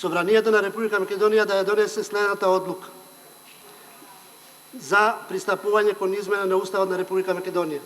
Собранието на Република Македонија да ја донесе следната одлука за пристапување кон измена на Уставот на Република Македонија.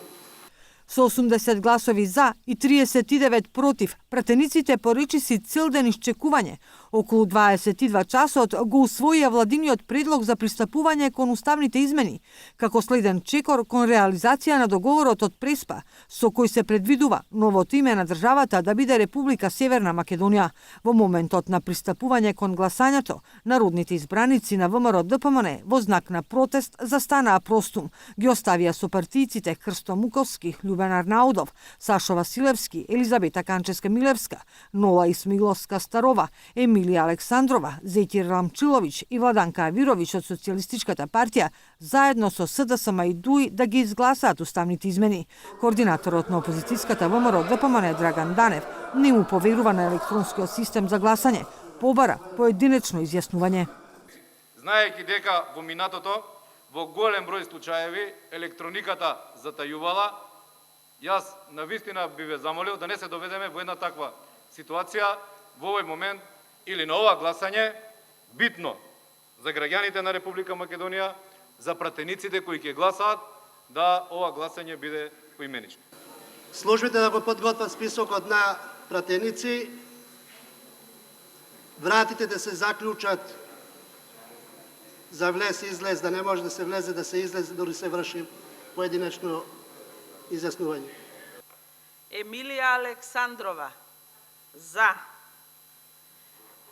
Со 80 гласови за и 39 против, пратениците по речиси цел ден исчекување, околу 22 часот го усвоија владиниот предлог за пристапување кон уставните измени, како следен чекор кон реализација на договорот од Преспа, со кој се предвидува новото име на државата да биде Република Северна Македонија. Во моментот на пристапување кон гласањето, народните избраници на ВМРО-ДПМН во знак на протест застанаа простум, ги оставија сопартијците Хрсто Муковски, Љубен Арнаудов, Сашо Василевски, Елизабета Канческа-Милевска, Нола Исмиловска Старова, Емилија Александрова, Зетир Рамчиловиќ и Владанка Авировиќ од Социјалистичката партија, заедно со СДСМ и ДУИ да ги изгласаат уставните измени. Координаторот на опозицијската ВМРО-ДПМН Драган Данев не му поверува на електронскиот систем за гласање, побара поединечно изјаснување. Знаејќи дека во минатото во голем број случаеви електрониката затајувала, јас навистина би ве замолил да не се доведеме во една таква ситуација во овој момент или на ова гласање, битно за граѓаните на Република Македонија, за пратениците кои ќе гласаат, да ова гласање биде поименично. Службите да го подготват списокот на пратеници, вратите да се заклучат за влез и излез, да не може да се влезе, да се излезе, дори се врши поединечно изјаснување. Емилија Александрова за.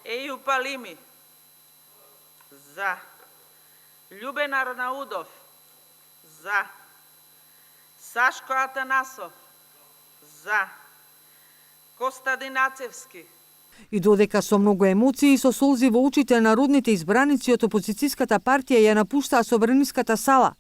Еју Палими за. Љубен Арнаудов за. Сашко Атанасов за. Костадин Ацевски. И додека со многу емоции и со солзи во очите народните избраници од опозицијската партија ја напуштаа собраниската сала,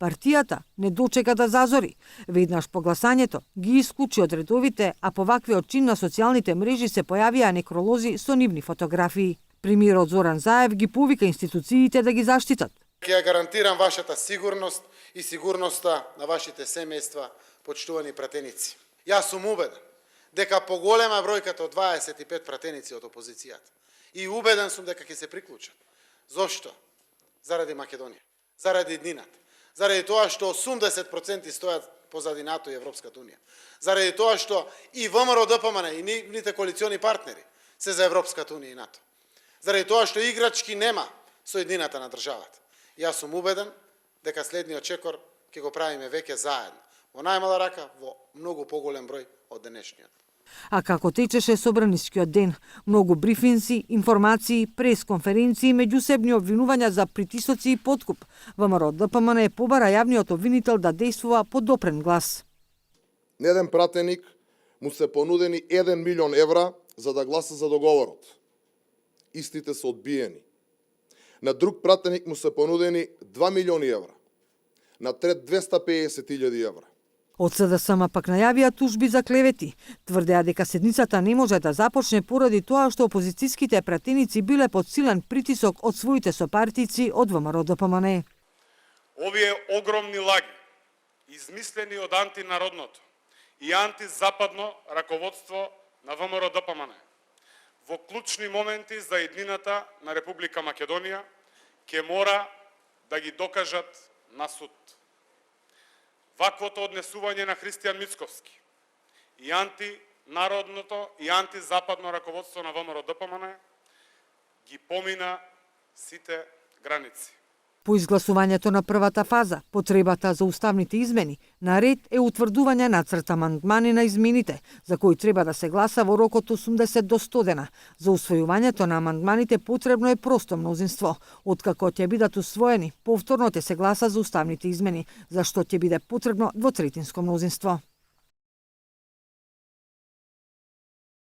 партијата не дочека да зазори. Веднаш по гласањето ги исклучи од редовите, а по ваквиот чин на социјалните мрежи се појавија некролози со нивни фотографии. Премиерот Зоран Заев ги повика институциите да ги заштитат. Ќе ја гарантирам вашата сигурност и сигурноста на вашите семејства, почитувани пратеници. Јас сум убеден дека поголема бројката од 25 пратеници од опозицијата. И убеден сум дека ќе се приклучат. Зошто? Заради Македонија, заради днината, заради тоа што 80% стојат позади НАТО и Европската унија, заради тоа што и ВМРО-ДПМН и нивните коалициони партнери се за Европската унија и НАТО, заради тоа што играчки нема со еднината на државата. Јас сум убеден дека следниот чекор ќе го правиме веќе заедно, во најмала рака, во многу поголем број од денешниот. А како течеше собранискиот ден, многу брифинзи, информации, пресконференции, меѓусебни обвинувања за притисоци и подкуп. ВМРО-ДПМН побара јавниот обвинител да действува по допрен глас. На еден пратеник му се понудени 1 милион евра за да гласа за договорот. Истите се одбиени. На друг пратеник му се понудени 2 милиони евра. На трет 250.000 евра. Од СДСМ пак најавија тужби за клевети. Тврдеа дека седницата не може да започне поради тоа што опозицијските пратеници биле под силен притисок од своите сопартици од ВМРО-ДПМН. Овие огромни лаги, измислени од антинародното и антизападно раководство на ВМРО-ДПМН, во клучни моменти за еднината на Република Македонија, ќе мора да ги докажат на суд. Ваквото однесување на Христијан Мицковски и антинародното и антизападно раководство на ВМРО-ДПМН ги помина сите граници. По изгласувањето на првата фаза, потребата за уставните измени, наред е утврдување нацрт амандмани на измените, за кои треба да се гласа во рок од 80 до 100 дена. За усвојувањето на амандманите потребно е просто мнозинство. Откако ќе бидат усвоени, повторно ќе се гласа за уставните измени, за што ќе биде потребно двотретинско мнозинство.